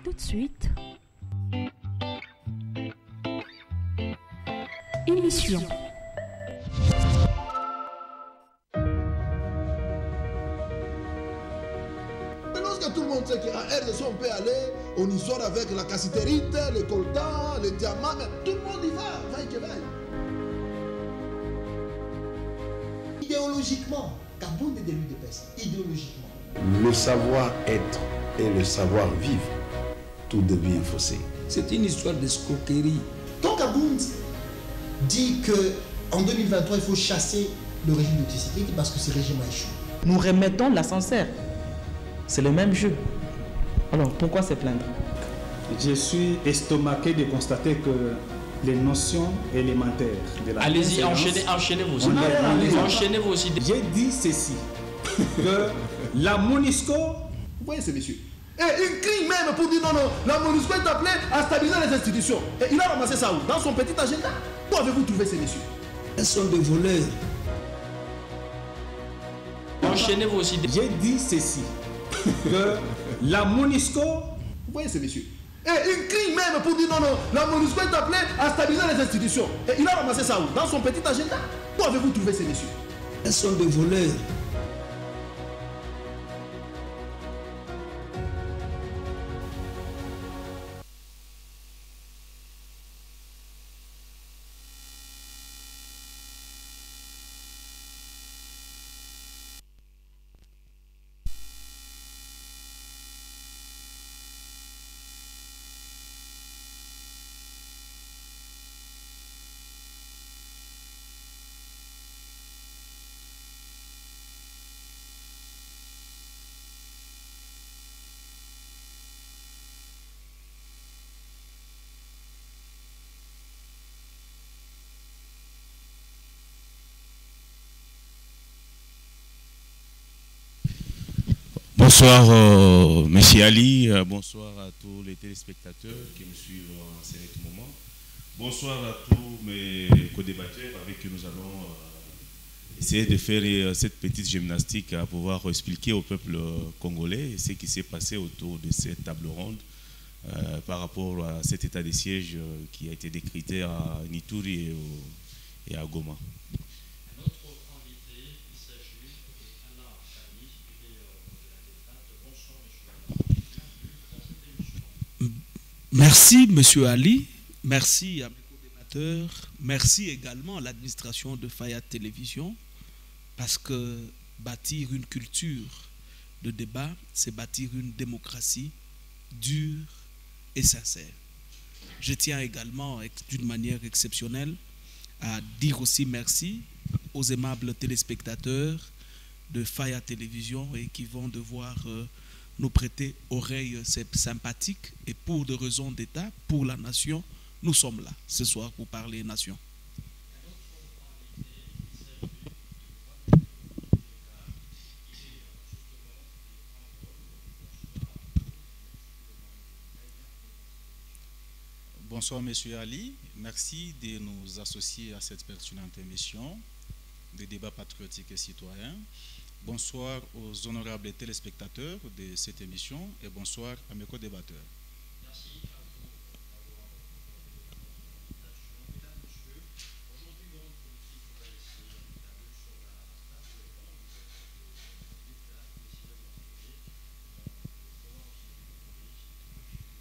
Tout de suite, émission. Lorsque tout le monde sait qu'à RDC on peut aller, on y sort avec la cassiterite, le coltan, le diamant, mais tout le monde y va, vaille que vaille. Idéologiquement, Kaboun est début de peste, idéologiquement. Le savoir-être et le savoir-vivre, tout devient faussé. C'est une histoire d'escroquerie. Quand Kaboun dit qu'en 2023, il faut chasser le régime de Tshisekedi parce que ce régime a échoué. Nous remettons l'ascenseur. C'est le même jeu. Alors pourquoi se plaindre? Je suis estomaqué de constater que les notions élémentaires de la allez-y, enchaînez-vous aussi. Enchaînez-vous aussi. J'ai dit ceci, que la MONUSCO, vous voyez ce monsieur, et il crie même pour dire non, la MONUSCO est appelée à stabiliser les institutions. Et il a ramassé ça où? Dans son petit agenda. Où avez-vous trouvé ces messieurs? Elles sont des voleurs. Enchaînez-vous aussi. J'ai dit ceci, que la MONUSCO, vous voyez ce monsieur, et il crie même pour dire non, la MONUSCO est appelée à stabiliser les institutions. Et il a ramassé ça où? Dans son petit agenda. Où avez-vous trouvé ces messieurs? Elles sont des voleurs. Bonsoir, Monsieur Ali, bonsoir à tous les téléspectateurs qui me suivent en ce moment. Bonsoir à tous mes co-débatteurs avec qui nous allons essayer de faire cette petite gymnastique à pouvoir expliquer au peuple congolais ce qui s'est passé autour de cette table ronde par rapport à cet état de siège qui a été décrété à Ituri et à Goma. Merci, Monsieur Ali. Merci à mes co-débatteurs. Merci également à l'administration de Fayad Télévision, parce que bâtir une culture de débat, c'est bâtir une démocratie dure et sincère. Je tiens également, d'une manière exceptionnelle, à dire aussi merci aux aimables téléspectateurs de Fayad Télévision et qui vont devoir nous prêter oreilles sympathiques, et pour des raisons d'État, pour la nation, nous sommes là ce soir pour parler nation. Bonsoir Monsieur Ali, merci de nous associer à cette pertinente émission de débat patriotique et citoyen. Bonsoir aux honorables téléspectateurs de cette émission et bonsoir à mes co-débatteurs. Merci à vous d'avoir mesdames, messieurs. Aujourd'hui, l'homme politique va essayer d'établir sur la table ronde de l'État, décidé de l'entreprise, comment on s'est découvert,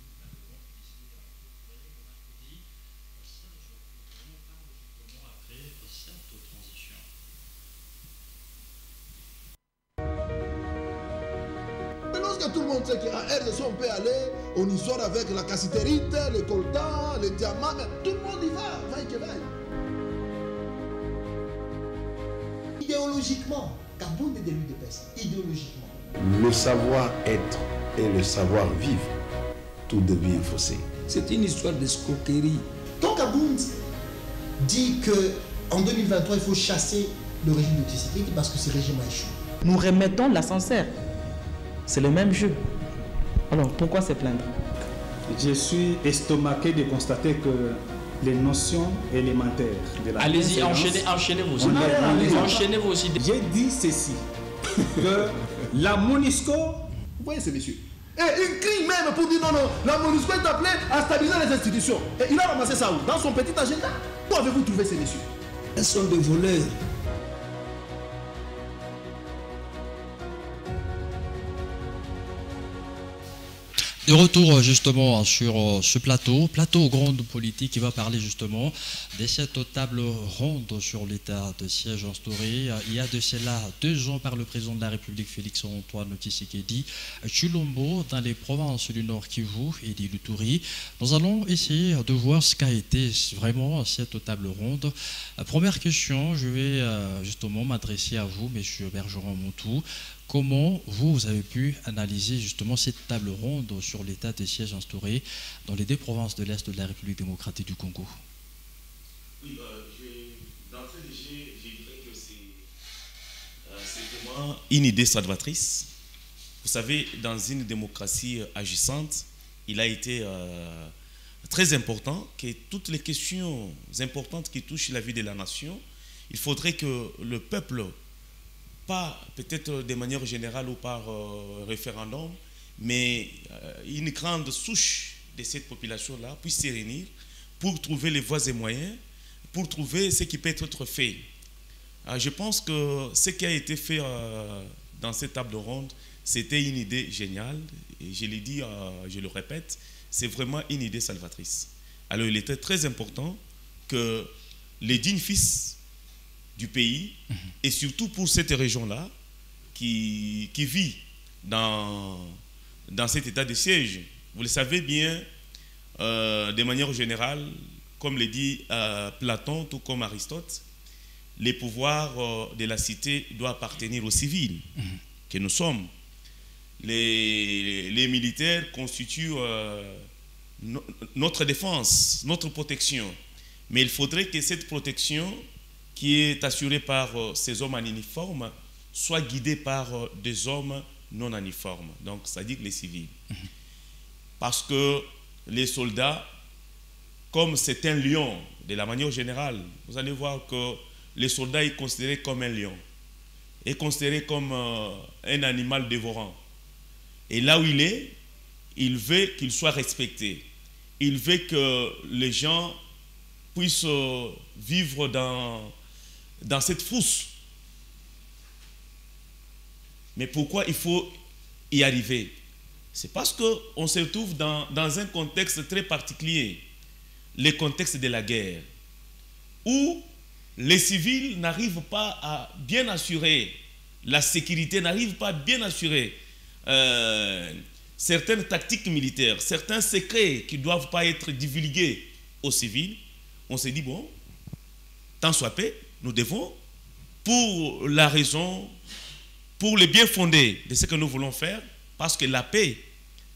une table ronde décidée à retrouver le mercredi 16 octobre. On parle justement après cette transition. Lorsque tout le monde sait qu'à RDC on peut aller, on y sort avec la cassiterite, le coltan, le diamant, mais tout le monde y va, vaille que vaille. Idéologiquement, Kaboun est début de peste, idéologiquement. Le savoir-être et le savoir-vivre, tout devient faussé. C'est une histoire d'escroquerie. Quand Kaboun dit qu'en 2023, il faut chasser le régime de Tshisekedi parce que ce régime a échoué. Nous remettons l'ascenseur. C'est le même jeu. Alors pourquoi se plaindre? je suis estomaqué de constater que les notions élémentaires de la allez-y, enchaînez-vous aussi. Enchaînez-vous aussi. J'ai dit ceci, que la MONUSCO, vous voyez ce monsieur, et Et il crie même pour dire non, non, la MONUSCO est appelée à stabiliser les institutions. Et il a ramassé ça où? Dans son petit agenda. Où avez-vous trouvé ces messieurs? Ce sont des voleurs. De retour justement sur ce plateau grande politique qui va parler justement de cette table ronde sur l'état de siège instauré il y a de cela 2 ans par le président de la République Félix-Antoine Tshisekedi Tshilombo dans les provinces du Nord Kivu et d'Ituri. Nous allons essayer de voir ce qu'a été vraiment cette table ronde. Première question, je vais justement m'adresser à vous, monsieur Bergeron Montou. Comment vous avez pu analyser justement cette table ronde sur l'état des sièges instaurés dans les 2 provinces de l'Est de la République démocratique du Congo? Oui, d'entrée de jeu, je dirais que c'est vraiment une idée salvatrice. Vous savez, dans une démocratie agissante, il a été très important que toutes les questions importantes qui touchent la vie de la nation, il faudrait que le peuple, pas peut-être de manière générale ou par référendum, mais une grande souche de cette population-là puisse se réunir pour trouver les voies et moyens, pour trouver ce qui peut être fait. Je pense que ce qui a été fait dans cette table ronde, c'était une idée géniale, et je l'ai dit, je le répète, c'est vraiment une idée salvatrice. Alors il était très important que les dignes fils du pays, et surtout pour cette région-là, qui vit dans cet état de siège. Vous le savez bien, de manière générale, comme le dit Platon, tout comme Aristote, les pouvoirs de la cité doivent appartenir aux civils, que nous sommes. Les militaires constituent notre défense, notre protection. Mais il faudrait que cette protection qui est assuré par ces hommes en uniforme, soit guidé par des hommes non en uniforme, donc c'est-à-dire les civils. Parce que les soldats, comme c'est un lion, de la manière générale, vous allez voir que les soldats est considéré comme un lion, est considéré comme un animal dévorant. Et là où il veut qu'il soit respecté. Il veut que les gens puissent vivre dans cette fosse. Mais pourquoi il faut y arriver? C'est parce qu'on se retrouve dans un contexte très particulier, le contexte de la guerre, où les civils n'arrivent pas à bien assurer la sécurité, n'arrivent pas à bien assurer certaines tactiques militaires, certains secrets qui ne doivent pas être divulgués aux civils. On s'est dit, bon, tant soit peu, nous devons, pour la raison, pour le bien fondé de ce que nous voulons faire, parce que la paix,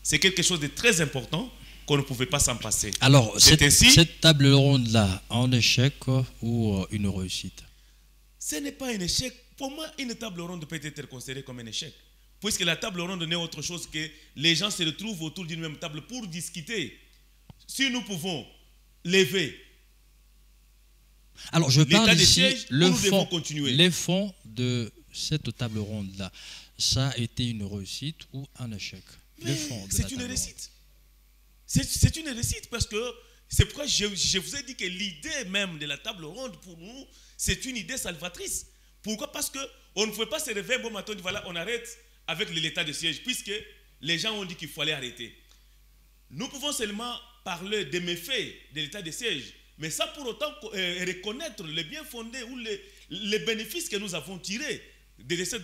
c'est quelque chose de très important qu'on ne pouvait pas s'en passer. Alors, cette table ronde-là, un échec ou une réussite? Ce n'est pas un échec. Pour moi, une table ronde peut être considérée comme un échec. Puisque la table ronde n'est autre chose que les gens se retrouvent autour d'une même table pour discuter. Si nous pouvons lever. Alors, je parle ici, siège, les fonds de cette table ronde-là, ça a été une réussite ou un échec? C'est une réussite. C'est une réussite parce que c'est pourquoi je vous ai dit que l'idée même de la table ronde pour nous, c'est une idée salvatrice. Pourquoi? Parce qu'on ne pouvait pas se réveiller un bon matin et dire voilà, on arrête avec l'état de siège, puisque les gens ont dit qu'il fallait arrêter. Nous pouvons seulement parler des méfaits de l'état de siège, mais sans pour autant reconnaître les bien fondés ou les bénéfices que nous avons tirés de cet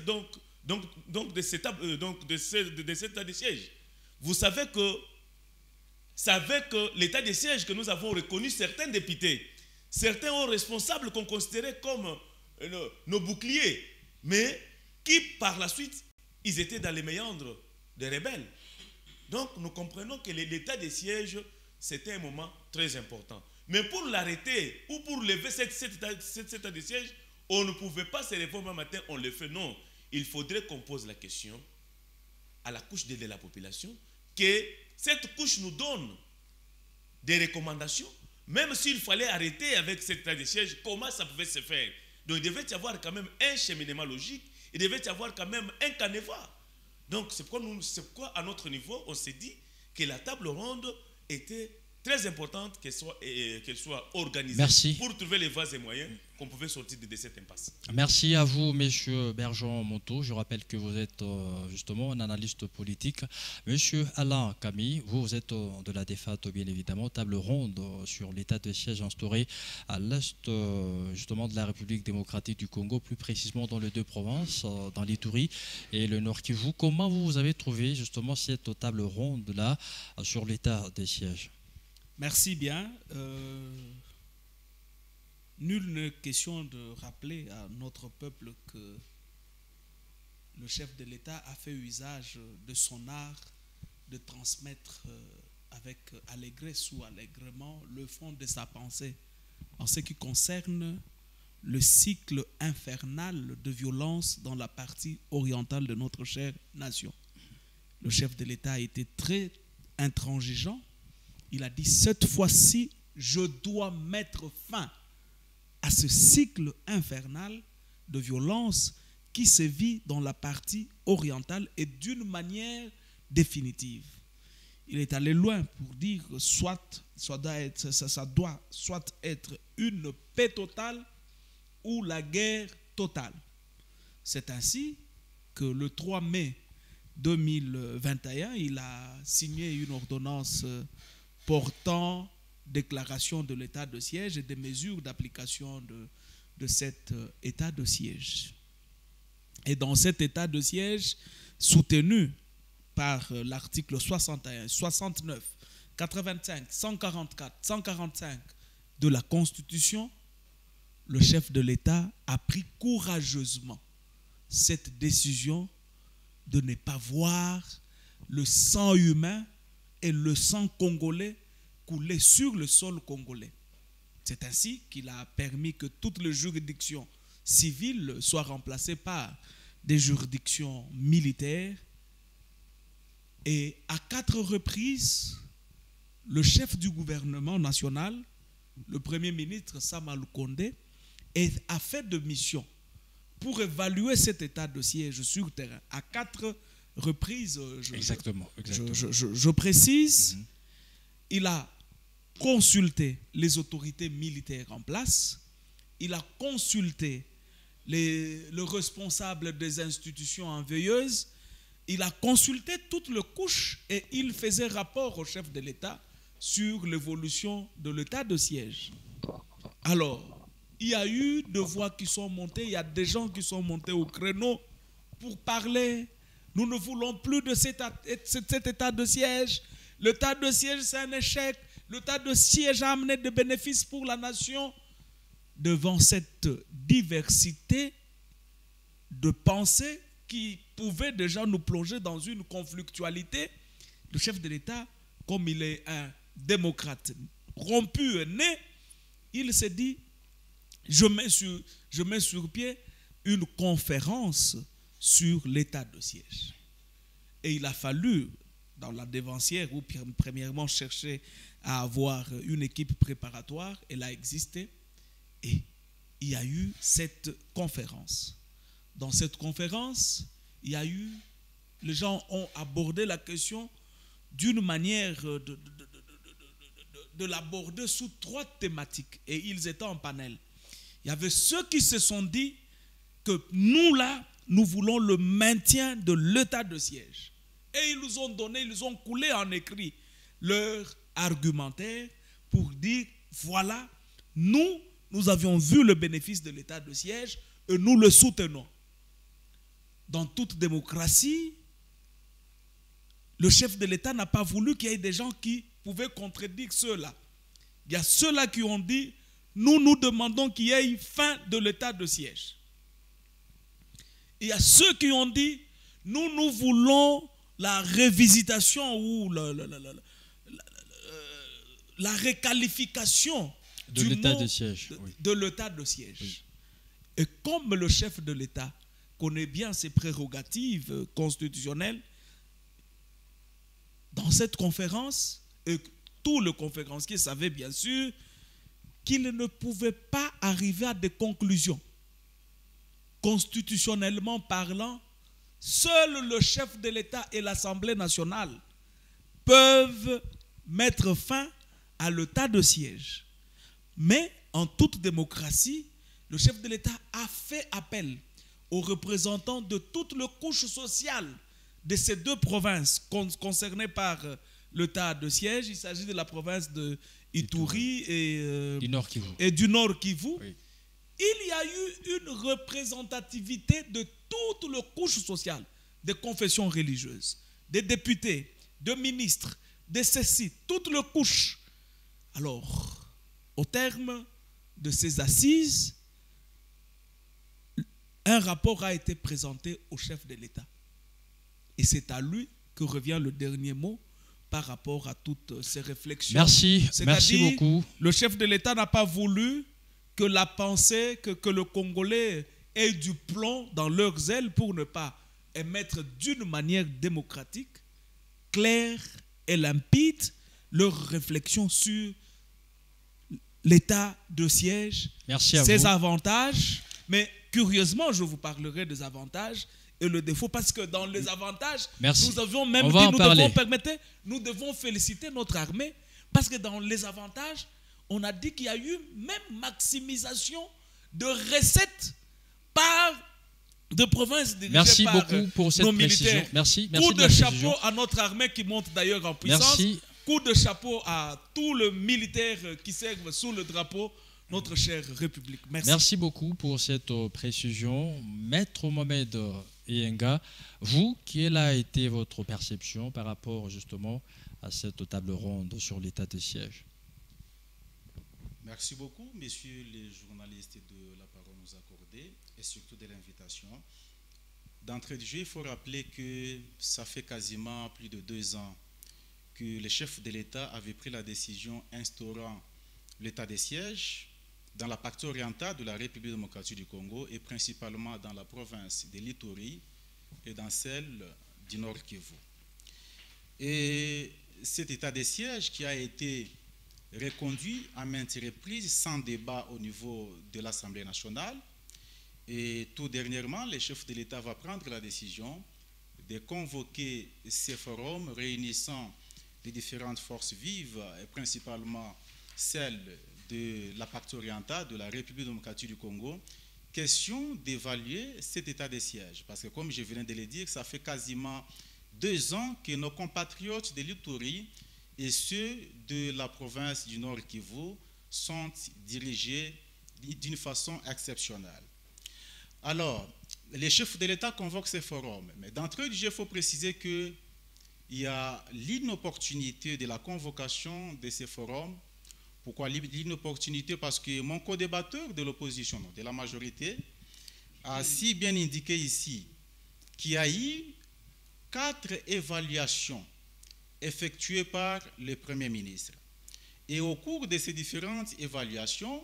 état de siège. Vous savez que c'est avec l'état de siège que nous avons reconnu certains députés, certains hauts responsables qu'on considérait comme nos boucliers, mais qui par la suite, ils étaient dans les méandres des rebelles. Donc nous comprenons que l'état de siège, c'était un moment très important. Mais pour l'arrêter ou pour lever cet état de siège, on ne pouvait pas se lever au même matin, on le fait. Non, il faudrait qu'on pose la question à la couche de la population, que cette couche nous donne des recommandations, même s'il fallait arrêter avec cet état de siège, comment ça pouvait se faire. Donc il devait y avoir quand même un cheminement logique, il devait y avoir quand même un canevas Donc, c'est pourquoi, à notre niveau, on s'est dit que la table ronde était très importante, qu'elle soit organisée pour trouver les voies et moyens qu'on pouvait sortir de cette impasse. Merci à vous, Monsieur Bergeon Monteau. Je rappelle que vous êtes justement un analyste politique. Monsieur Alain Camille, vous êtes de la DEFAT, bien évidemment, table ronde sur l'état de siège instauré à l'est justement de la République démocratique du Congo, plus précisément dans les deux provinces, dans l'Ituri et le Nord Kivu. Comment vous avez trouvé justement cette table ronde-là sur l'état de siège? Merci bien. Nul n'est question de rappeler à notre peuple que le chef de l'État a fait usage de son art de transmettre avec allégresse ou allègrement le fond de sa pensée en ce qui concerne le cycle infernal de violence dans la partie orientale de notre chère nation. Le chef de l'État a été très intransigeant. Il a dit, cette fois-ci, je dois mettre fin à ce cycle infernal de violence qui se vit dans la partie orientale et d'une manière définitive. Il est allé loin pour dire que ça doit soit être une paix totale ou la guerre totale. C'est ainsi que le 3 mai 2021, il a signé une ordonnance portant déclaration de l'état de siège et des mesures d'application de cet état de siège. Et dans cet état de siège, soutenu par l'article 61, 69, 85, 144, 145 de la Constitution, le chef de l'État a pris courageusement cette décision de ne pas voir le sang humain et le sang congolais couler sur le sol congolais. C'est ainsi qu'il a permis que toutes les juridictions civiles soient remplacées par des juridictions militaires. Et à 4 reprises, le chef du gouvernement national, le premier ministre Sama Lukonde, a fait de mission pour évaluer cet état de siège sur terrain. À 4 reprises, je précise, il a consulté les autorités militaires en place, il a consulté le responsable des institutions en veilleuse, il a consulté toutes les couches et il faisait rapport au chef de l'État sur l'évolution de l'état de siège. Alors, il y a eu des voix qui sont montées, il y a des gens qui sont montés au créneau pour parler. Nous ne voulons plus de cet état de siège. L'état de siège, c'est un échec. L'état de siège a amené des bénéfices pour la nation. Devant cette diversité de pensées qui pouvait déjà nous plonger dans une conflictualité, le chef de l'État, comme il est un démocrate rompu et né, il s'est dit, je mets sur pied une conférence sur l'état de siège. Et il a fallu, dans la dévancière, ou premièrement chercher à avoir une équipe préparatoire, elle a existé, et il y a eu cette conférence. Dans cette conférence, il y a eu, les gens ont abordé la question d'une manière de l'aborder sous 3 thématiques, et ils étaient en panel. Il y avait ceux qui se sont dit que nous là, nous voulons le maintien de l'état de siège. Et ils nous ont donné, ils nous ont coulé en écrit leur argumentaire pour dire, voilà, nous avions vu le bénéfice de l'état de siège et nous le soutenons. Dans toute démocratie, le chef de l'État n'a pas voulu qu'il y ait des gens qui pouvaient contredire ceux-là. Il y a ceux-là qui ont dit, nous demandons qu'il y ait une fin de l'état de siège. Il y a ceux qui ont dit, nous voulons la révisitation ou la réqualification de l'état de siège. De l'état de siège. Oui. Et comme le chef de l'État connaît bien ses prérogatives constitutionnelles, dans cette conférence, et tous les conférenciers savaient bien sûr qu'il ne pouvait pas arriver à des conclusions. Constitutionnellement parlant, seul le chef de l'État et l'Assemblée nationale peuvent mettre fin à l'état de siège. Mais en toute démocratie, le chef de l'État a fait appel aux représentants de toutes les couches sociales de ces deux provinces concernées par l'état de siège. Il s'agit de la province de Ituri et du Nord Kivu. Oui. Il y a eu une représentativité de toutes les couches sociales, des confessions religieuses, des députés, des ministres, de ceci, toutes les couches. Alors, au terme de ces assises, un rapport a été présenté au chef de l'État. Et c'est à lui que revient le dernier mot par rapport à toutes ces réflexions. Merci beaucoup. Le chef de l'État n'a pas voulu que la pensée, que le Congolais ait du plomb dans leurs ailes pour ne pas émettre d'une manière démocratique, claire et limpide leurs réflexions sur l'état de siège, ses avantages. Mais curieusement, je vous parlerai des avantages et le défaut, parce que dans les avantages, nous avions même dit, nous devons féliciter notre armée, parce que dans les avantages, on a dit qu'il y a eu même maximisation de recettes par de provinces dirigées par nos militaires. Merci Coup de chapeau à notre armée qui monte d'ailleurs en puissance. Coup de chapeau à tous les militaires qui servent sous le drapeau notre chère République. Merci beaucoup pour cette précision. Maître Mohamed Iyenga, vous, quelle a été votre perception par rapport justement à cette table ronde sur l'état de siège? Merci beaucoup, messieurs les journalistes, de la parole nous accorder et surtout de l'invitation. D'entrée de jeu, il faut rappeler que ça fait quasiment plus de 2 ans que le chef de l'État avait pris la décision instaurant l'état de siège dans la partie orientale de la République démocratique du Congo et principalement dans la province de l'Ituri et dans celle du Nord Kivu. Et cet état de siège qui a été reconduit à maintes reprises sans débat au niveau de l'Assemblée nationale. Et tout dernièrement, le chef de l'État va prendre la décision de convoquer ces forums réunissant les différentes forces vives, et principalement celles de la partie orientale de la République démocratique du Congo, question d'évaluer cet état de siège. Parce que comme je viens de le dire, ça fait quasiment 2 ans que nos compatriotes de l'Ituri et ceux de la province du Nord Kivu sont dirigés d'une façon exceptionnelle. Alors, les chefs de l'État convoquent ces forums, mais d'entrée de jeu, il faut préciser qu'il y a l'inopportunité de la convocation de ces forums. Pourquoi l'inopportunité? Parce que mon co-débatteur de l'opposition, de la majorité, a si bien indiqué ici qu'il y a eu 4 évaluations effectuées par le Premier ministre. Et au cours de ces différentes évaluations,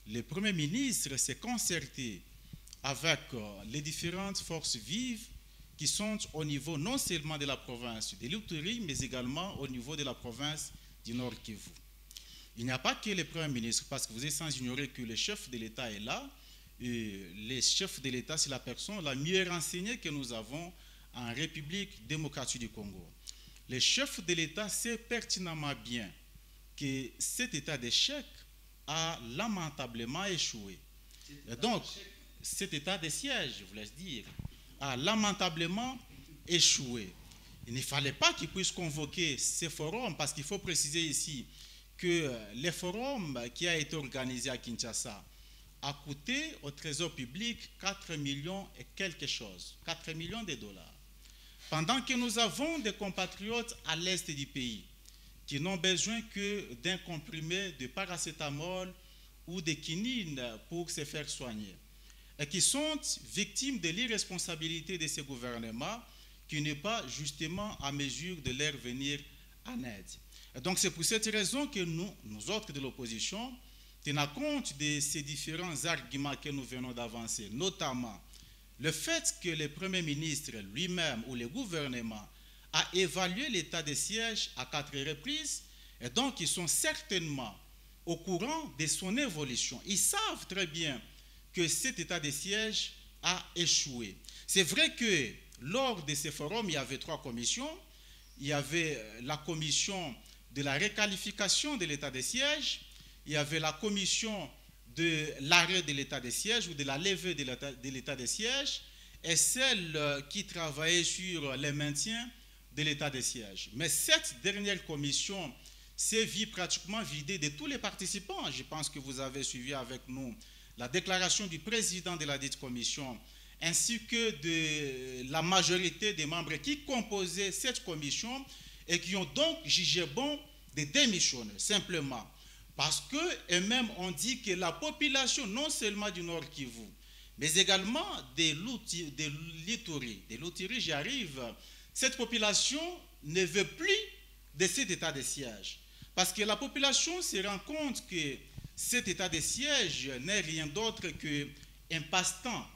le Premier ministre s'est concerté avec les différentes forces vives qui sont au niveau non seulement de la province de l'Ituri, mais également au niveau de la province du Nord Kivu. Il n'y a pas que le Premier ministre, parce que vous êtes sans ignorer que le chef de l'État est là, et le chef de l'État, c'est la personne la mieux renseignée que nous avons en République démocratique du Congo. Le chef de l'État sait pertinemment bien que cet état d'échec a lamentablement échoué. Et donc, cet état de siège, je vous laisse dire, a lamentablement échoué. Il ne fallait pas qu'il puisse convoquer ces forums, parce qu'il faut préciser ici que le forum qui a été organisé à Kinshasa a coûté au Trésor public 4 millions et quelque chose, 4 millions de dollars. Pendant que nous avons des compatriotes à l'est du pays qui n'ont besoin que d'un comprimé de paracétamol ou de quinine pour se faire soigner, et qui sont victimes de l'irresponsabilité de ces gouvernements qui n'est pas justement à mesure de leur venir en aide. Et donc c'est pour cette raison que nous autres de l'opposition, tenant compte de ces différents arguments que nous venons d'avancer, notamment le fait que le Premier ministre lui-même ou le gouvernement a évalué l'état de siège à 4 reprises, et donc ils sont certainement au courant de son évolution. Ils savent très bien que cet état de siège a échoué. C'est vrai que lors de ces forums, il y avait 3 commissions. Il y avait la commission de la réqualification de l'état de siège, il y avait la commission de l'arrêt de l'état de siège ou de la levée de l'état de siège, et celle qui travaillait sur le maintien de l'état de siège. Mais cette dernière commission s'est vue pratiquement vidée de tous les participants. Je pense que vous avez suivi avec nous la déclaration du président de la dite commission, ainsi que de la majorité des membres qui composaient cette commission et qui ont donc jugé bon de démissionner, simplement. Parce qu'eux-mêmes ont dit que la population, non seulement du Nord Kivu, mais également de l'Ituri, j'y arrive, cette population ne veut plus de cet état de siège. Parce que la population se rend compte que cet état de siège n'est rien d'autre qu'un passe-temps.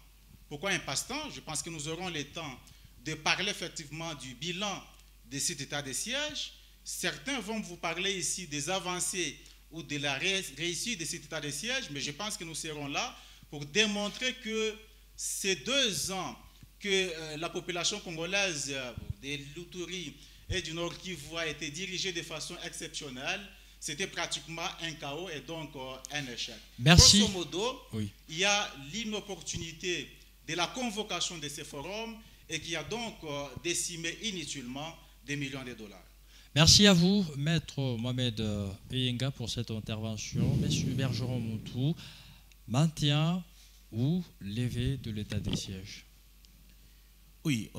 Pourquoi un passe-temps? Je pense que nous aurons le temps de parler effectivement du bilan de cet état de siège. Certains vont vous parler ici des avancées ou de la réussite de cet état de siège, mais je pense que nous serons là pour démontrer que ces 2 ans que la population congolaise de l'Ituri et du Nord Kivu a été dirigée de façon exceptionnelle, c'était pratiquement un chaos et donc un échec. Merci. Grosso modo, oui. Il y a l'inopportunité de la convocation de ces forums et qui a donc décimé inutilement des millions de dollars. Merci à vous, Maître Mohamed Eyenga, pour cette intervention. Monsieur Bergeron Moutou, maintien ou levée de l'état des sièges? Oui,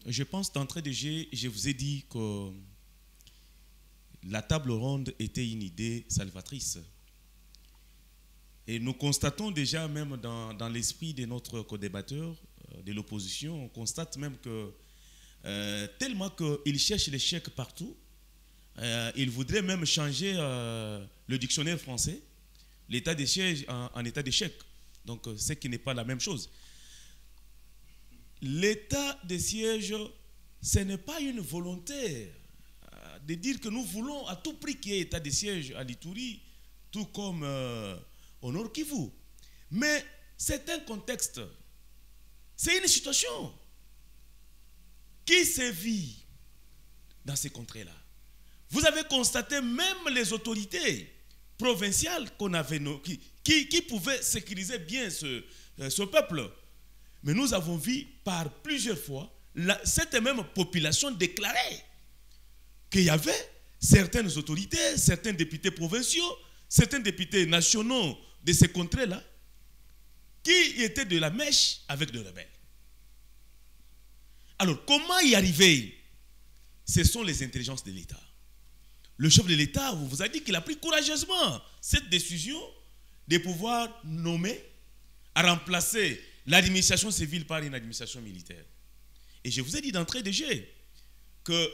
je pense d'entrée de jeu, je vous ai dit que la table ronde était une idée salvatrice. Et nous constatons déjà, même dans l'esprit de notre co-débatteur de l'opposition, on constate même que tellement qu'il cherche l'échec partout, il voudrait même changer le dictionnaire français, l'état des sièges en état d'échec. Donc, ce qui n'est pas la même chose. L'état des sièges, ce n'est pas une volonté de dire que nous voulons à tout prix qu'il y ait état des sièges à l'Ituri, tout comme au Nord Kivu. Mais c'est un contexte, c'est une situation qui se vit dans ces contrées-là. Vous avez constaté même les autorités provinciales qu'on avait, qui pouvaient sécuriser bien ce peuple. Mais nous avons vu par plusieurs fois cette même population déclarer qu'il y avait certaines autorités, certains députés provinciaux, certains députés nationaux de ces contrées-là qui étaient de la mèche avec des rebelles. Alors, comment y arriver? Ce sont les intelligences de l'État. Le chef de l'État vous a dit qu'il a pris courageusement cette décision de pouvoir nommer, à remplacer l'administration civile par une administration militaire. Et je vous ai dit d'entrée de jeu que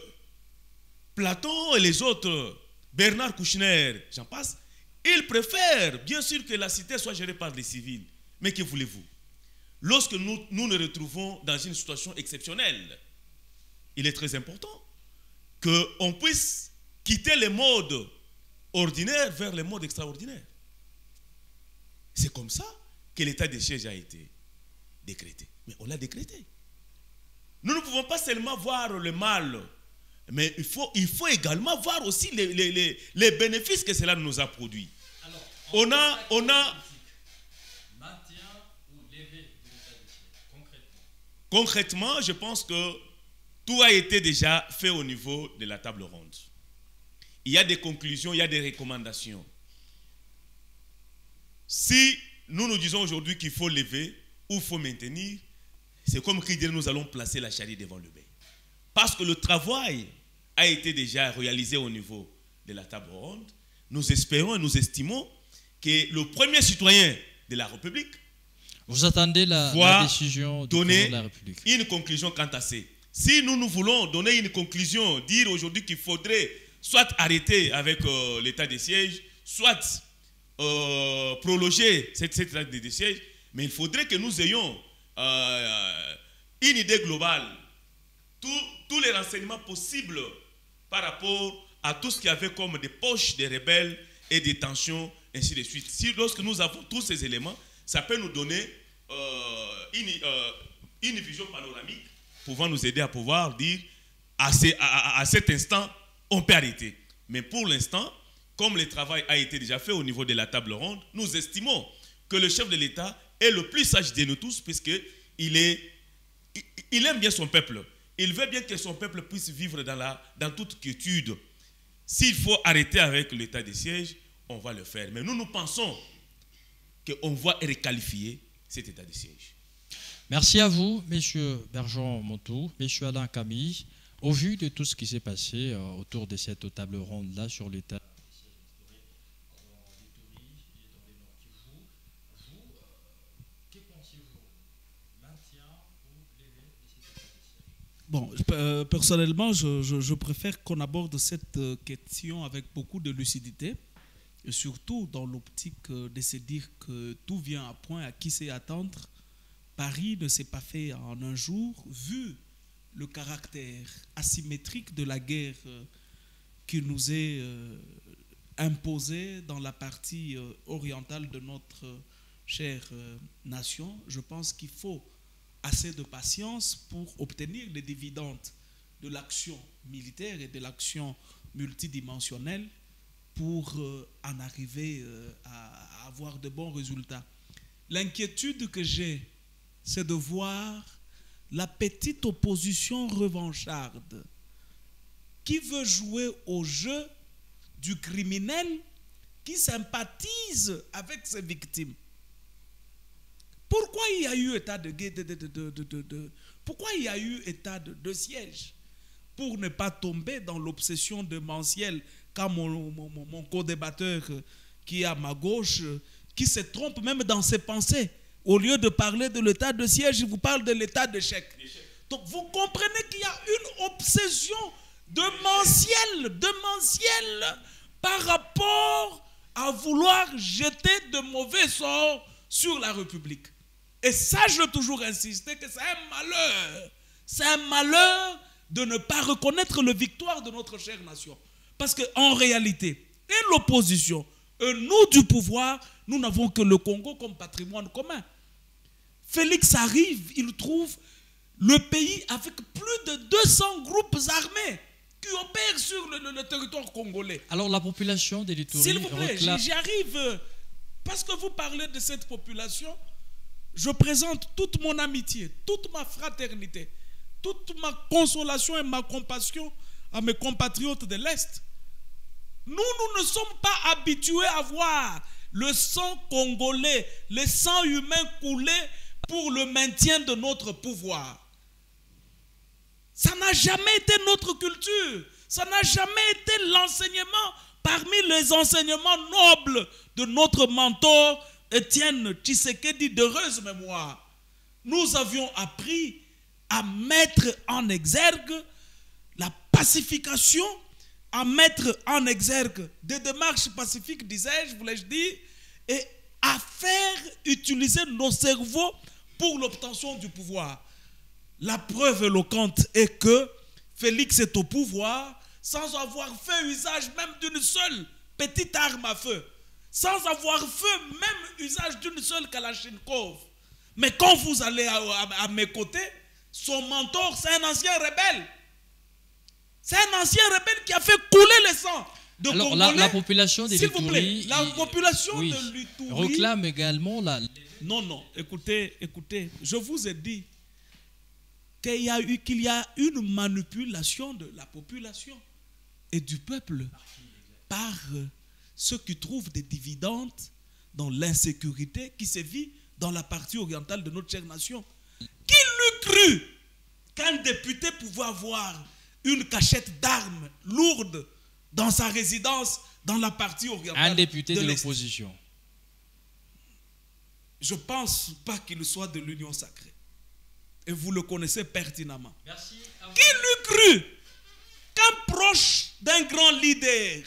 Platon et les autres, Bernard Kouchner, j'en passe, ils préfèrent bien sûr que la cité soit gérée par les civils. Mais que voulez-vous? Lorsque nous nous retrouvons dans une situation exceptionnelle, il est très important qu'on puisse quitter les modes ordinaires vers les modes extraordinaires. C'est comme ça que l'état des sièges a été décrété. Mais on l'a décrété. Nous ne pouvons pas seulement voir le mal, mais il faut également voir aussi les bénéfices que cela nous a produits. Alors, on a maintien ou levée de l'état des sièges, concrètement? Concrètement, je pense que tout a été déjà fait au niveau de la table ronde. Il y a des conclusions, il y a des recommandations. Si nous disons aujourd'hui qu'il faut lever ou il faut maintenir, c'est comme qui dit nous allons placer la charrue devant le bœuf. Parce que le travail a été déjà réalisé au niveau de la table ronde. Nous espérons et nous estimons que le premier citoyen de la République vous attendez la décision du président de la République. Une conclusion quant à ça. Si nous voulons donner une conclusion, dire aujourd'hui qu'il faudrait soit arrêter avec l'état des sièges, soit prolonger cet état des sièges, mais il faudrait que nous ayons une idée globale, tous les renseignements possibles par rapport à tout ce qu'il y avait comme des poches des rebelles et des tensions, ainsi de suite. Si lorsque nous avons tous ces éléments, ça peut nous donner une vision panoramique pouvant nous aider à pouvoir dire à cet instant, on peut arrêter. Mais pour l'instant, comme le travail a été déjà fait au niveau de la table ronde, nous estimons que le chef de l'État est le plus sage de nous tous, puisqu'il aime bien son peuple. Il veut bien que son peuple puisse vivre dans toute quiétude. S'il faut arrêter avec l'état de siège, on va le faire. Mais nous pensons qu'on va requalifier cet état de siège. Merci à vous, M. Bergeon Montou, M. Alain Camille. Au vu de tout ce qui s'est passé autour de cette table ronde-là sur l'état de siège instauré dans l'Ituri et dans les Nord-Kivu, que pensez-vous? Maintien ou levée de cet état de siège? Bon, personnellement, je préfère qu'on aborde cette question avec beaucoup de lucidité, et surtout dans l'optique de se dire que tout vient à point, à qui sait attendre. Paris ne s'est pas fait en un jour, vu le caractère asymétrique de la guerre qui nous est imposée dans la partie orientale de notre chère nation. Je pense qu'il faut assez de patience pour obtenir les dividendes de l'action militaire et de l'action multidimensionnelle pour en arriver à avoir de bons résultats. L'inquiétude que j'ai, c'est de voir la petite opposition revancharde qui veut jouer au jeu du criminel qui sympathise avec ses victimes. Pourquoi il y a eu état pourquoi il y a eu état de siège? Pour ne pas tomber dans l'obsession démentielle, comme mon co-débatteur qui est à ma gauche, qui se trompe même dans ses pensées. Au lieu de parler de l'état de siège, il vous parle de l'état d'échec. Donc vous comprenez qu'il y a une obsession démentielle par rapport à vouloir jeter de mauvais sorts sur la République. Et ça, je veux toujours insister que c'est un malheur. C'est un malheur de ne pas reconnaître la victoire de notre chère nation. Parce qu'en réalité, et l'opposition, et nous du pouvoir, nous n'avons que le Congo comme patrimoine commun. Félix arrive, il trouve le pays avec plus de 200 groupes armés qui opèrent sur le territoire congolais. Alors la population de l'Ituri... S'il vous plaît, j'y arrive. Parce que vous parlez de cette population, je présente toute mon amitié, toute ma fraternité, toute ma consolation et ma compassion à mes compatriotes de l'Est. Nous ne sommes pas habitués à voir le sang congolais, le sang humain couler pour le maintien de notre pouvoir. Ça n'a jamais été notre culture. Ça n'a jamais été l'enseignement parmi les enseignements nobles de notre mentor Étienne Tshisekedi d'heureuse mémoire. Nous avions appris à mettre en exergue la pacification, à mettre en exergue des démarches pacifiques, disais-je, voulais-je dire, et à faire utiliser nos cerveaux pour l'obtention du pouvoir. La preuve éloquente est que Félix est au pouvoir sans avoir fait usage même d'une seule petite arme à feu, sans avoir fait même usage d'une seule Kalachnikov. Mais quand vous allez à mes côtés, son mentor, c'est un ancien rebelle. C'est un ancien rebelle qui a fait couler le sang de Alors la population de l'Ituri... La population de l'Ituri... réclame également la... Non, écoutez, je vous ai dit qu'il y a une manipulation de la population et du peuple par ceux qui trouvent des dividendes dans l'insécurité qui sévit dans la partie orientale de notre chère nation. Qui l'eût cru qu'un député pouvait avoir une cachette d'armes lourde dans sa résidence dans la partie orientale? Un député de l'opposition. Je ne pense pas qu'il soit de l'Union sacrée. Et vous le connaissez pertinemment. Merci. Qui l'eût cru qu'un proche d'un grand leader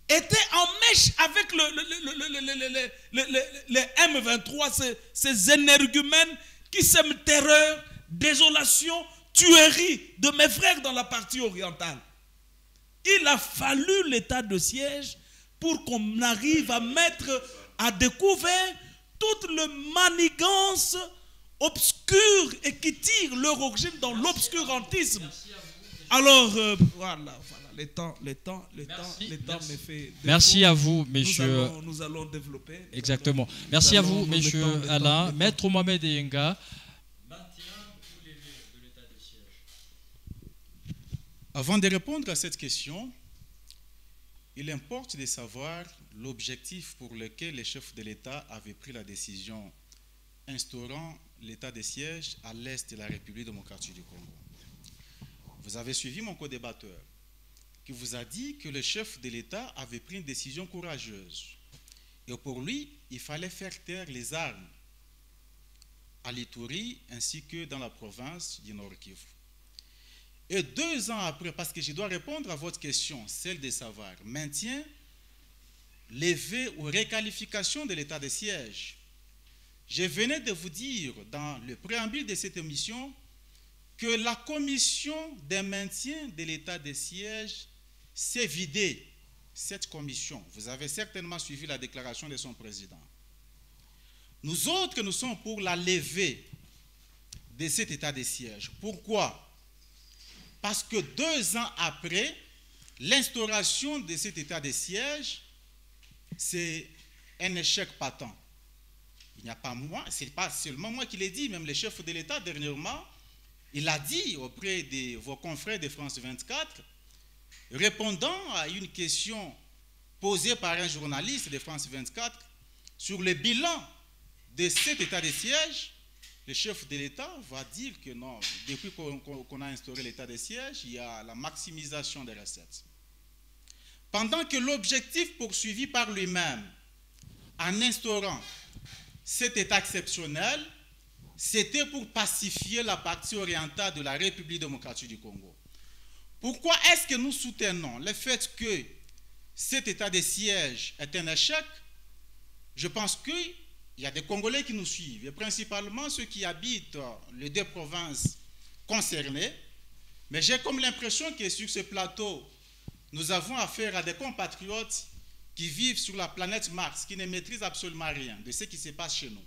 était en mèche avec les M23, ces énergumènes qui sèment terreur, désolation, tuerie de mes frères dans la partie orientale. Il a fallu l'état de siège pour qu'on arrive à mettre à découvert toute le manigance obscurs et qui tirent leur origine dans l'obscurantisme. Alors, voilà, le temps me fait... Merci à vous, messieurs. Nous allons développer. Exactement. Merci à vous, messieurs Alain. Maître Mohamed Yenga. Avant de répondre à cette question, il importe de savoir l'objectif pour lequel les chefs de l'État avaient pris la décision instaurant l'état de siège à l'est de la République démocratique du Congo. Vous avez suivi mon co-débatteur qui vous a dit que le chef de l'État avait pris une décision courageuse. Et pour lui, il fallait faire taire les armes à l'Ituri ainsi que dans la province du Nord Kivu. Et 2 ans après, parce que je dois répondre à votre question, celle de savoir, maintien, levée ou réqualification de l'état de siège. Je venais de vous dire dans le préambule de cette émission que la commission de maintien de l'état de siège s'est vidée. Cette commission, vous avez certainement suivi la déclaration de son président. Nous autres, nous sommes pour la levée de cet état de siège. Pourquoi? Parce que 2 ans après l'instauration de cet état de siège, c'est un échec patent. Il n'y a pas moi, ce n'est pas seulement moi qui l'ai dit, même le chef de l'État dernièrement, il a dit auprès de vos confrères de France 24, répondant à une question posée par un journaliste de France 24 sur le bilan de cet état de siège, le chef de l'État va dire que non, depuis qu'on a instauré l'état de siège, il y a la maximisation des recettes. Pendant que l'objectif poursuivi par lui-même en instaurant cet état exceptionnel, c'était pour pacifier la partie orientale de la République démocratique du Congo. Pourquoi est-ce que nous soutenons le fait que cet état de siège est un échec? Je pense qu'il y a des Congolais qui nous suivent, et principalement ceux qui habitent les 2 provinces concernées. Mais j'ai comme l'impression que sur ce plateau, nous avons affaire à des compatriotes qui vivent sur la planète Mars, qui ne maîtrisent absolument rien de ce qui se passe chez nous.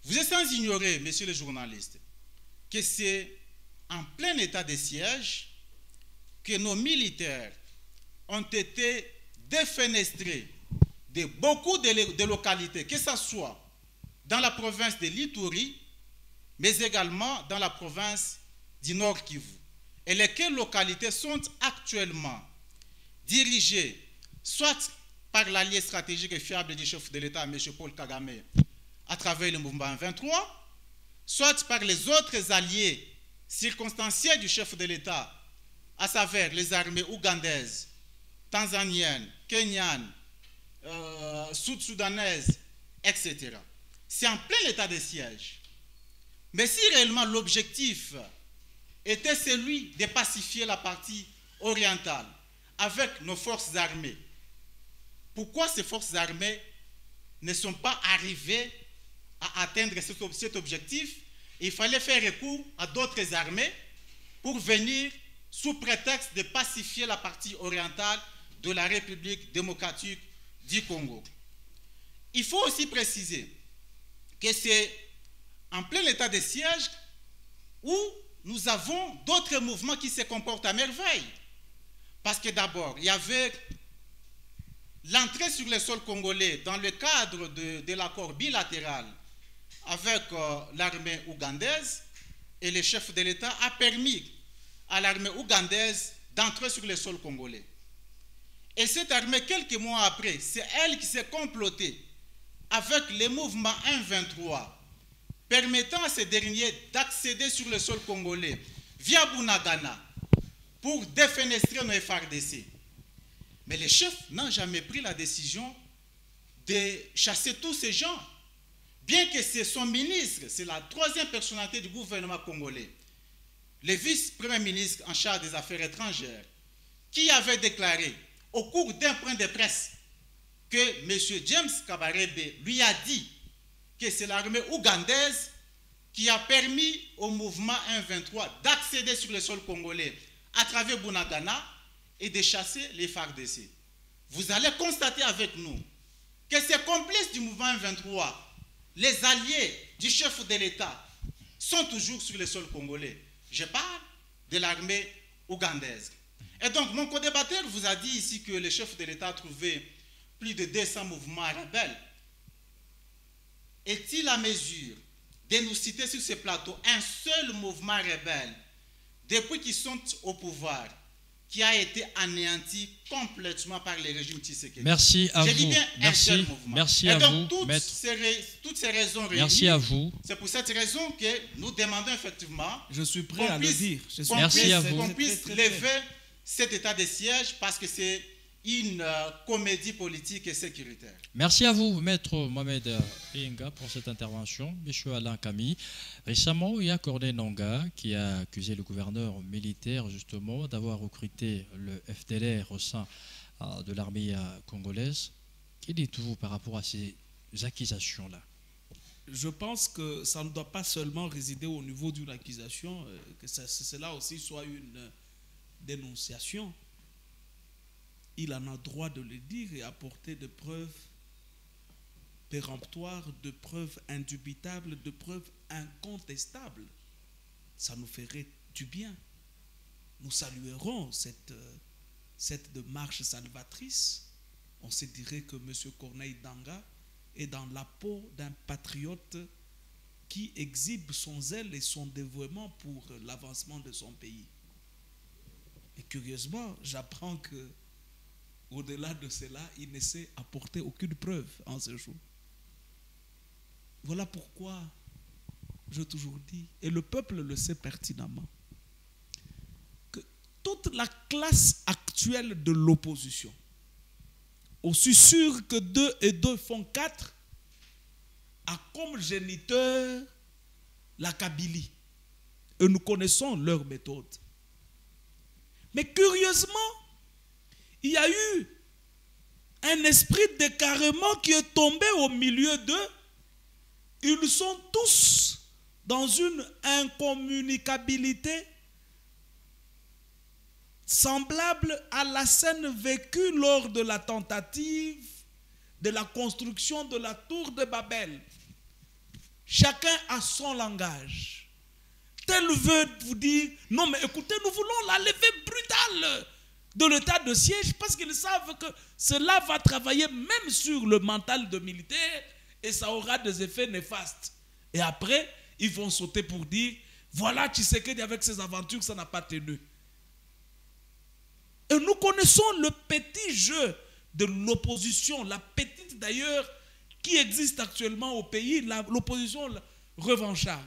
Vous êtes sans ignorer, messieurs les journalistes, que c'est en plein état de siège que nos militaires ont été défenestrés de beaucoup de localités, que ce soit dans la province de l'Ituri, mais également dans la province du Nord Kivu. Et lesquelles localités sont actuellement dirigées soit par l'allié stratégique et fiable du chef de l'État, M. Paul Kagame, à travers le mouvement 23, soit par les autres alliés circonstanciels du chef de l'État, à savoir les armées ougandaises, tanzaniennes, kenyanes, sud-soudanaises, etc. C'est en plein état de siège. Mais si réellement l'objectif était celui de pacifier la partie orientale avec nos forces armées, pourquoi ces forces armées ne sont pas arrivées à atteindre cet objectif? Il fallait faire recours à d'autres armées pour venir sous prétexte de pacifier la partie orientale de la République démocratique du Congo. Il faut aussi préciser que c'est en plein état de siège où nous avons d'autres mouvements qui se comportent à merveille. Parce que d'abord, il y avait l'entrée sur le sol congolais dans le cadre de l'accord bilatéral avec l'armée ougandaise, et le chef de l'État a permis à l'armée ougandaise d'entrer sur le sol congolais. Et cette armée, quelques mois après, c'est elle qui s'est complotée avec les mouvements 1-23, permettant à ces derniers d'accéder sur le sol congolais via Bunagana pour défenestrer nos FARDC. Mais les chefs n'ont jamais pris la décision de chasser tous ces gens. Bien que c'est son ministre, c'est la 3e personnalité du gouvernement congolais, le vice-premier ministre en charge des affaires étrangères, qui avait déclaré au cours d'un point de presse que M. James Kabarebe lui a dit que c'est l'armée ougandaise qui a permis au mouvement 1-23 d'accéder sur le sol congolais à travers Bunagana et de chasser les FARDC. Vous allez constater avec nous que ces complices du mouvement 1-23, les alliés du chef de l'État sont toujours sur le sol congolais. Je parle de l'armée ougandaise. Et donc, mon co-débatteur vous a dit ici que le chef de l'État a trouvé plus de 200 mouvements rebelles. Est-il à mesure de nous citer sur ce plateau un seul mouvement rebelle depuis qu'ils sont au pouvoir qui a été anéanti complètement par le régime Tshisekedi? Merci à Je dis vous. bien un seul mouvement. Merci Et à donc, vous, maître. toutes ces raisons réunies, Merci à vous. c'est pour cette raison que nous demandons effectivement je suis prêt à le dire. Merci à vous. qu'on puisse lever cet état de siège parce que c'est une comédie politique et sécuritaire. Merci à vous, maître Mohamed Inga, pour cette intervention. Monsieur Alain Camille. Récemment, il y a Corneille Nangaa qui a accusé le gouverneur militaire justement d'avoir recruté le FDLR au sein de l'armée congolaise. Que dites-vous par rapport à ces accusations-là? Je pense que ça ne doit pas seulement résider au niveau d'une accusation, que cela aussi soit une dénonciation. Il en a droit de le dire et apporter de preuves péremptoires, de preuves indubitables, de preuves incontestables. Ça nous ferait du bien. Nous saluerons cette démarche salvatrice. On se dirait que M. Corneille Nangaa est dans la peau d'un patriote qui exhibe son zèle et son dévouement pour l'avancement de son pays. Et curieusement, j'apprends que au-delà de cela, il ne sait apporter aucune preuve en ce jour. Voilà pourquoi je toujours dis, et le peuple le sait pertinemment, que toute la classe actuelle de l'opposition, aussi sûr que 2 et 2 font 4, a comme géniteur la Kabylie. Et nous connaissons leur méthode. Mais curieusement, il y a eu un esprit d'écarrement qui est tombé au milieu d'eux. Ils sont tous dans une incommunicabilité semblable à la scène vécue lors de la tentative de la construction de la tour de Babel. Chacun a son langage. Tel veut vous dire, non mais écoutez, nous voulons la levée brutale de l'état de siège parce qu'ils savent que cela va travailler même sur le mental de militaires et ça aura des effets néfastes. Et après, ils vont sauter pour dire, voilà Tshisekedi avec ses aventures, ça n'a pas tenu. Et nous connaissons le petit jeu de l'opposition, la petite d'ailleurs, qui existe actuellement au pays, l'opposition revancharde.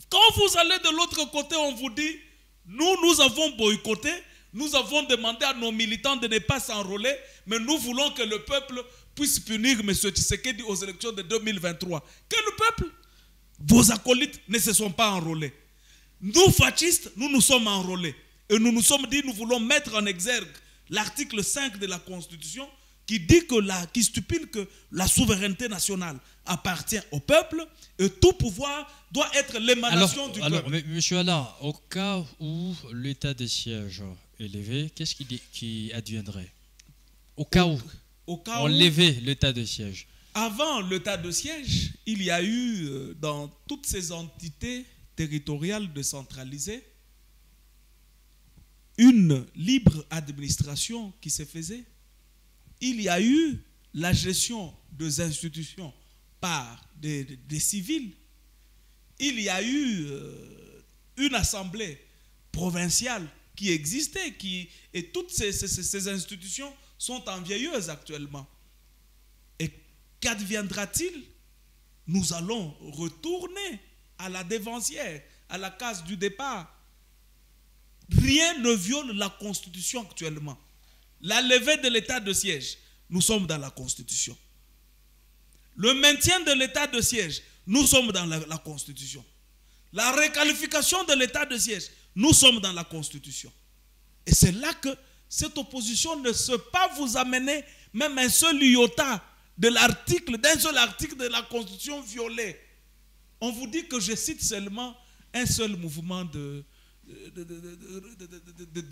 Quand vous allez de l'autre côté, on vous dit, nous avons boycotté, nous avons demandé à nos militants de ne pas s'enrôler, mais nous voulons que le peuple puisse punir M. Tshisekedi aux élections de 2023. Quel peuple? Vos acolytes ne se sont pas enrôlés. Nous, fascistes, nous nous sommes enrôlés. Et nous nous sommes dit, nous voulons mettre en exergue l'article 5 de la Constitution qui dit qui stipule que la souveraineté nationale appartient au peuple et tout pouvoir doit être l'émanation du peuple. Alors, monsieur Alain, au cas où l'état de siège est levé, qu'est-ce qui adviendrait? Au cas où on levait l'état de siège. Avant l'état de siège, il y a eu dans toutes ces entités territoriales décentralisées une libre administration qui se faisait. Il y a eu la gestion des institutions par des civils. Il y a eu une assemblée provinciale qui existait, et toutes ces institutions sont envieilleuses actuellement. Et qu'adviendra-t-il? Nous allons retourner à la dévancière, à la case du départ. Rien ne viole la Constitution actuellement. La levée de l'état de siège, nous sommes dans la Constitution. Le maintien de l'état de siège, nous sommes dans la Constitution. La requalification de l'état de siège, nous sommes dans la Constitution. Et c'est là que cette opposition ne peut pas vous amener même un seul iota d'un seul article de la Constitution violée. On vous dit que je cite seulement un seul mouvement de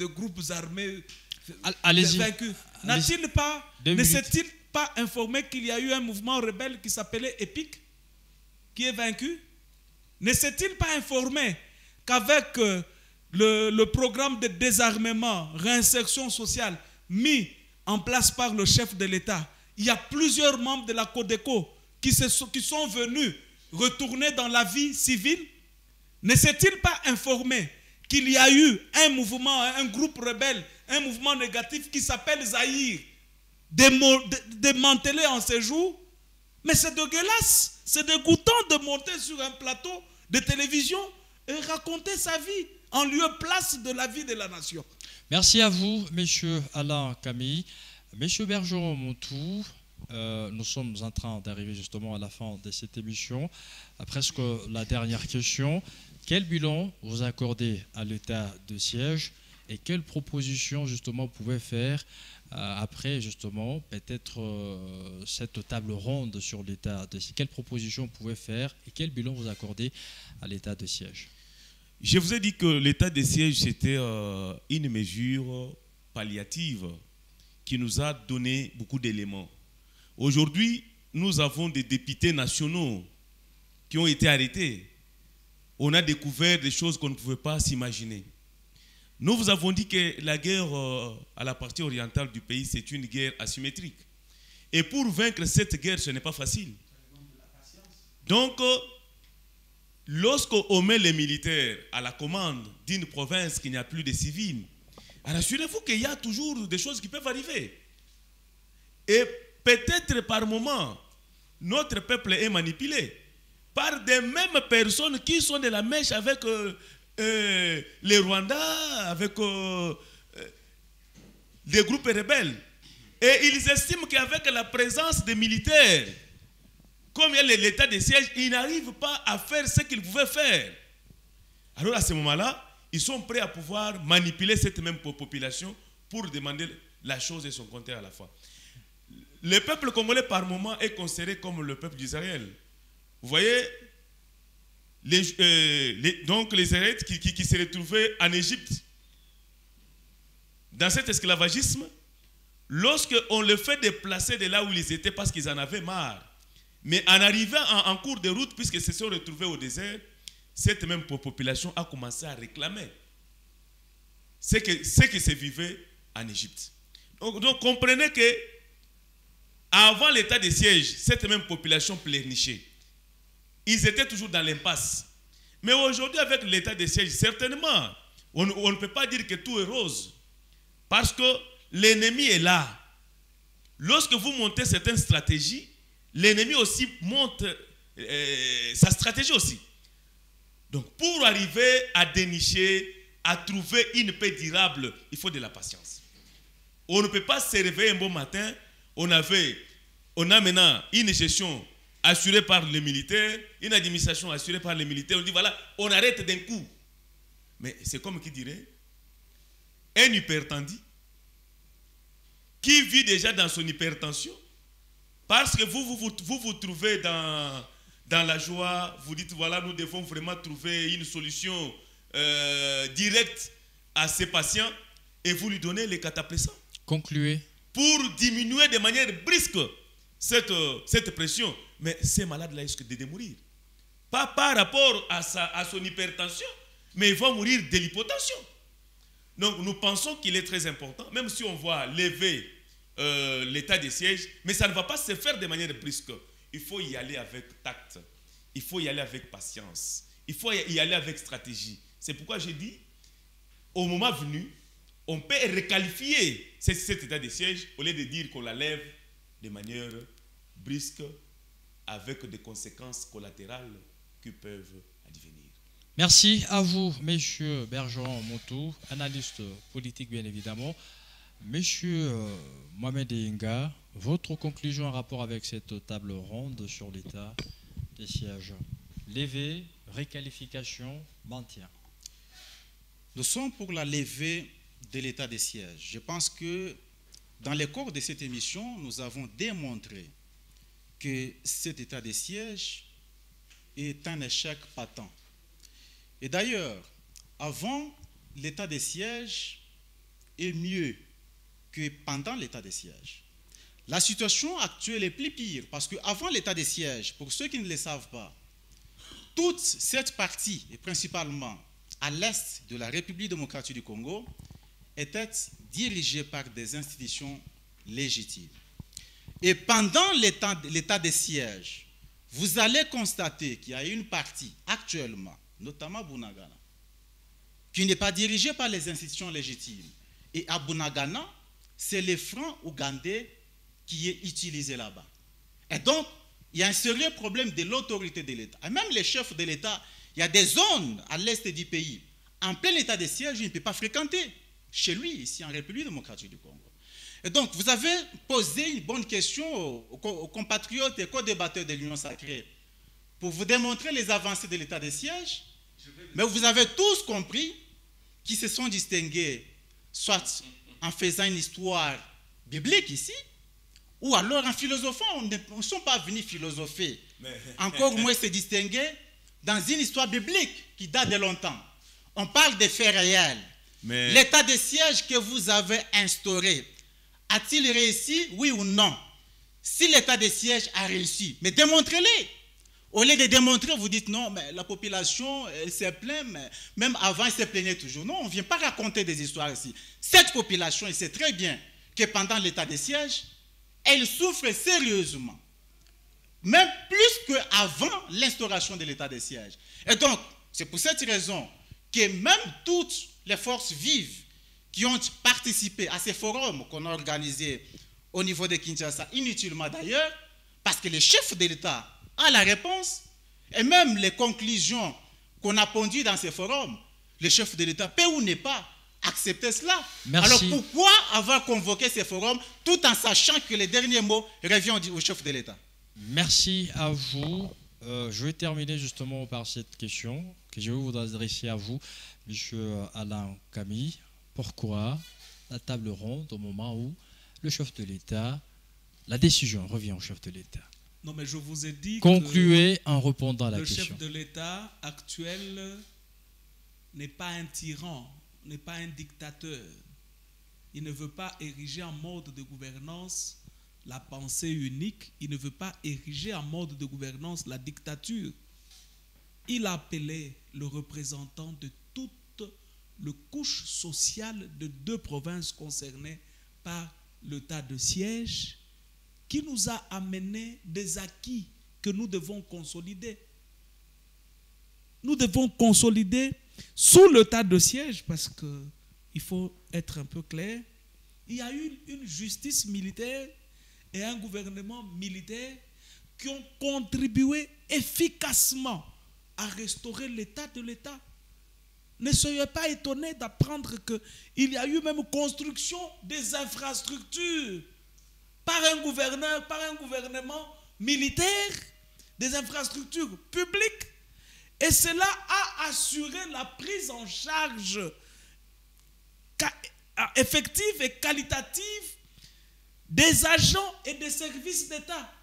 groupes armés Allez-y. vaincu. N'a-t-il pas, ne s'est-il pas informé qu'il y a eu un mouvement rebelle qui s'appelait EPIC, qui est vaincu? Ne s'est-il pas informé qu'avec le programme de désarmement, réinsertion sociale mis en place par le chef de l'État, il y a plusieurs membres de la Codeco qui sont venus retourner dans la vie civile? Ne s'est-il pas informé qu'il y a eu un mouvement, un groupe rebelle, un mouvement négatif qui s'appelle Zaïre, démantelé en ces jours? Mais c'est dégueulasse, c'est dégoûtant de monter sur un plateau de télévision et raconter sa vie en lieu place de la vie de la nation. Merci à vous, Monsieur Alain Camille. Monsieur Bergeron Montou, nous sommes en train d'arriver justement à la fin de cette émission. Presque la dernière question. Quel bilan vous accordez à l'état de siège et quelles propositions justement vous pouvez faire après justement peut-être cette table ronde sur l'état de siège? Quelles propositions vous pouvez faire et quel bilan vous accordez à l'état de siège? Je vous ai dit que l'état de siège, c'était une mesure palliative qui nous a donné beaucoup d'éléments. Aujourd'hui, nous avons des députés nationaux qui ont été arrêtés. On a découvert des choses qu'on ne pouvait pas s'imaginer. Nous vous avons dit que la guerre à la partie orientale du pays, c'est une guerre asymétrique. Et pour vaincre cette guerre, ce n'est pas facile. Donc, lorsqu'on met les militaires à la commande d'une province qui n'y a plus de civils, rassurez-vous qu'il y a toujours des choses qui peuvent arriver. Et peut-être par moment, notre peuple est manipulé par des mêmes personnes qui sont de la mèche avec les Rwandais, avec des groupes rebelles. Et ils estiment qu'avec la présence des militaires, comme il y a l'état de siège, ils n'arrivent pas à faire ce qu'ils pouvaient faire. Alors à ce moment-là, ils sont prêts à pouvoir manipuler cette même population pour demander la chose et son contraire à la fois. Le peuple congolais par moment est considéré comme le peuple d'Israël. Vous voyez, donc les Israélites qui se retrouvaient en Égypte, dans cet esclavagisme, lorsqu'on les fait déplacer de là où ils étaient parce qu'ils en avaient marre, mais en arrivant en cours de route, puisqu'ils se sont retrouvés au désert, cette même population a commencé à réclamer ce qui se vivait en Égypte. Donc comprenez que avant l'état de siège, cette même population pleurnichait. Ils étaient toujours dans l'impasse. Mais aujourd'hui, avec l'état de siège, certainement, on ne peut pas dire que tout est rose. Parce que l'ennemi est là. Lorsque vous montez certaines stratégies, l'ennemi aussi monte sa stratégie aussi. Donc, pour arriver à dénicher, à trouver une paix durable, il faut de la patience. On ne peut pas se réveiller un bon matin. On a maintenant une gestion assurée par les militaires, une administration assurée par les militaires. On dit voilà, on arrête d'un coup. Mais c'est comme qui dirait, un hypertendu qui vit déjà dans son hypertension, parce que vous trouvez dans la joie, vous dites voilà, nous devons vraiment trouver une solution directe à ces patients et vous lui donnez les cataplécins. Concluez. Pour diminuer de manière brusque cette pression. Mais ces malades-là risquent de mourir. Pas par rapport à son hypertension, mais ils vont mourir de l'hypotension. Donc nous pensons qu'il est très important, même si on voit lever l'état de siège, mais ça ne va pas se faire de manière brusque. Il faut y aller avec tact, il faut y aller avec patience, il faut y aller avec stratégie. C'est pourquoi j'ai dit, au moment venu, on peut requalifier cet état de siège au lieu de dire qu'on la lève de manière brusque avec des conséquences collatérales qui peuvent advenir. Merci à vous, Monsieur Bergeron Montou, analyste politique bien évidemment. Monsieur Mohamed Inga, votre conclusion en rapport avec cette table ronde sur l'état des sièges. Levée, réqualification, maintien. Nous sommes pour la levée de l'état des sièges. Je pense que dans le cours de cette émission, nous avons démontré que cet état des sièges est un échec patent. Et d'ailleurs, avant l'état des sièges est mieux que pendant l'état de siège. La situation actuelle est plus pire parce qu'avant l'état de siège, pour ceux qui ne le savent pas, toute cette partie, et principalement à l'est de la République démocratique du Congo, était dirigée par des institutions légitimes. Et pendant l'état de siège, vous allez constater qu'il y a une partie actuellement, notamment Bunagana, qui n'est pas dirigée par les institutions légitimes. Et à Bunagana, c'est le franc ougandais qui est utilisé là-bas. Et donc, il y a un sérieux problème de l'autorité de l'État. Et même les chefs de l'État, il y a des zones à l'est du pays, en plein état de siège, il ne peut pas fréquenter. Chez lui, ici en République démocratique du Congo. Et donc, vous avez posé une bonne question aux compatriotes et co-débatteurs de l'Union sacrée pour vous démontrer les avancées de l'état de siège, mais vous avez tous compris qu'ils se sont distingués, soit en faisant une histoire biblique ici, ou alors en philosophant. On ne sont pas venus philosopher, encore moins se distinguer dans une histoire biblique qui date de longtemps. On parle des faits réels. L'état de siège que vous avez instauré, a-t-il réussi, oui ou non? Si l'état de siège a réussi, mais démontrez-le. Au lieu de démontrer, vous dites non, mais la population, elle s'est plainte, mais même avant, elle se plaignait toujours. Non, on ne vient pas raconter des histoires ici. Cette population, elle sait très bien que pendant l'état de siège, elle souffre sérieusement. Même plus qu'avant l'instauration de l'état de siège. Et donc, c'est pour cette raison que même toutes les forces vives qui ont participé à ces forums qu'on a organisés au niveau de Kinshasa, inutilement d'ailleurs, parce que le chef de l'État a la réponse, et même les conclusions qu'on a pondues dans ces forums, le chef de l'État peut ou n'est pas accepter cela. Merci. Alors pourquoi avoir convoqué ces forums tout en sachant que les derniers mots reviennent au chef de l'État? Merci à vous. Je vais terminer justement par cette question que je vais vous adresser à vous, M. Alain Camille. Pourquoi la table ronde au moment où le chef de l'État, la décision revient au chef de l'État? Non, mais je vous ai dit concluez en répondant à la question. Le chef de l'État actuel n'est pas un tyran, n'est pas un dictateur. Il ne veut pas ériger en mode de gouvernance la pensée unique. Il ne veut pas ériger en mode de gouvernance la dictature. Il a appelé le représentant de toute la couche sociale de 2 provinces concernées par l'état de siège, qui nous a amené des acquis que nous devons consolider. Nous devons consolider sous l'état de siège, parce qu'il faut être un peu clair, il y a eu une justice militaire et un gouvernement militaire qui ont contribué efficacement à restaurer l'état de l'État. Ne soyez pas étonnés d'apprendre qu'il y a eu même construction des infrastructures par un gouverneur, par un gouvernement militaire, des infrastructures publiques. Et cela a assuré la prise en charge effective et qualitative des agents et des services d'État.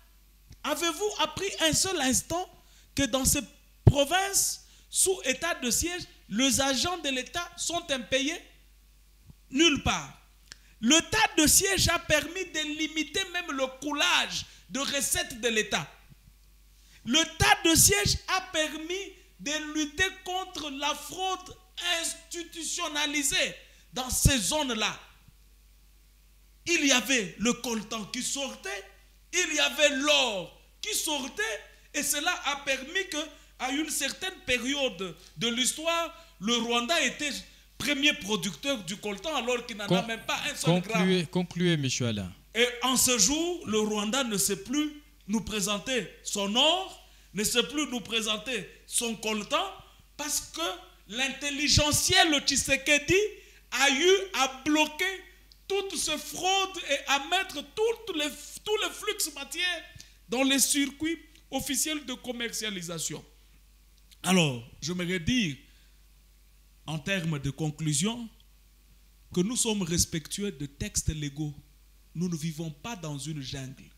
Avez-vous appris un seul instant que dans ces provinces sous état de siège, les agents de l'État sont impayés? Nulle part. L'état de siège a permis de limiter même le coulage de recettes de l'État. L'état de siège a permis de lutter contre la fraude institutionnalisée dans ces zones-là. Il y avait le coltan qui sortait, il y avait l'or qui sortait, et cela a permis qu'à une certaine période de l'histoire, le Rwanda était premier producteur du coltan alors qu'il n'en a même pas un seul gramme. Concluez, M. Alain. Et en ce jour, le Rwanda ne sait plus nous présenter son or, ne sait plus nous présenter son coltan, parce que l'intelligentiel Tshisekedi a eu à bloquer toute cette fraude et à mettre tous les flux matières dans les circuits officiels de commercialisation. Alors, je voudrais dire, en termes de conclusion, que nous sommes respectueux de textes légaux. Nous ne vivons pas dans une jungle.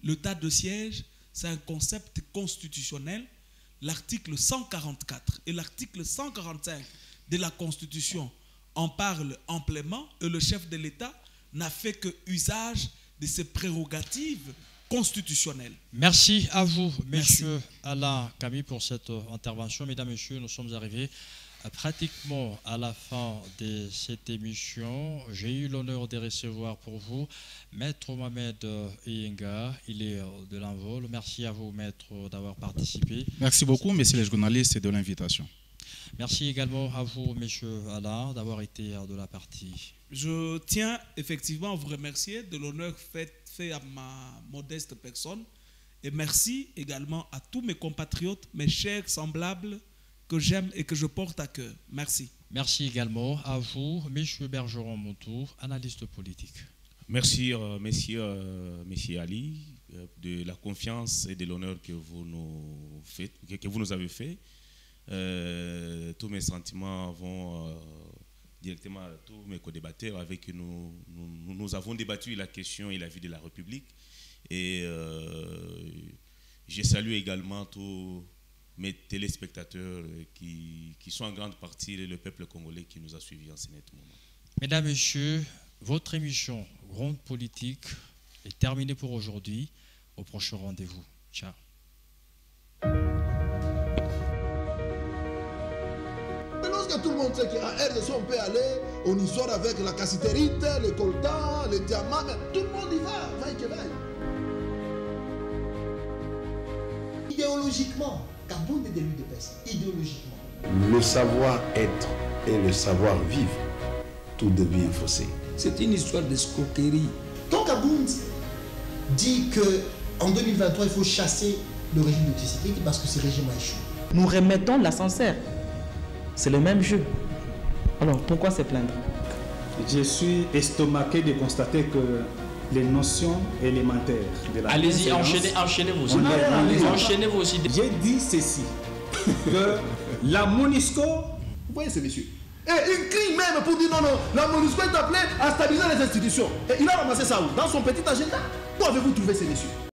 L'état de siège, c'est un concept constitutionnel. L'article 144 et l'article 145 de la Constitution en parlent amplement, et le chef de l'État n'a fait que usage de ses prérogatives constitutionnelles. Merci à vous, Monsieur Alain Camille, pour cette intervention. Mesdames, Messieurs, nous sommes arrivés pratiquement à la fin de cette émission. J'ai eu l'honneur de recevoir pour vous Maître Mohamed Iyenga. Il est de l'envol. Merci à vous, Maître, d'avoir participé. Merci beaucoup, messieurs les journalistes, de l'invitation. Merci également à vous, Monsieur Alain, d'avoir été de la partie. Je tiens effectivement à vous remercier de l'honneur fait à ma modeste personne. Et merci également à tous mes compatriotes, mes chers semblables, que j'aime et que je porte à cœur. Merci. Merci également à vous, M. Bergeron Montour, analyste politique. Merci, Monsieur Ali, de la confiance et de l'honneur que vous nous avez fait. Tous mes sentiments vont directement à tous mes co-débatteurs avec qui nous avons débattu la question et la vie de la République. Et je salue également tous mes téléspectateurs qui sont en grande partie le peuple congolais qui nous a suivis en ce moment. Mesdames, Messieurs, votre émission Ronde Politique est terminée pour aujourd'hui. Au prochain rendez-vous. Ciao. Mais lorsque tout le monde sait qu'à RDC on peut aller, on y sort avec la cassiterite, le coltan, le diamant, mais tout le monde y va, vaille que vaille. Idéologiquement, Kabound est de l'UDPS, idéologiquement. Le savoir-être et le savoir-vivre, tout devient faussé. C'est une histoire d'escroquerie. Quand Kabound dit qu'en 2023, il faut chasser le régime de Tshisekedi parce que ce régime a échoué. Nous remettons l'ascenseur. C'est le même jeu. Alors, pourquoi se plaindre? Je suis estomaqué de constater que les notions élémentaires de la Allez-y, enchaînez vos idées. Enchaînez vos idées. J'ai dit ceci, que la MONUSCO... Vous voyez ce monsieur? Il crie même pour dire non, non, la MONUSCO est appelée à stabiliser les institutions. Et il a ramassé ça où? Dans son petit agenda. Où avez-vous trouvé ces messieurs?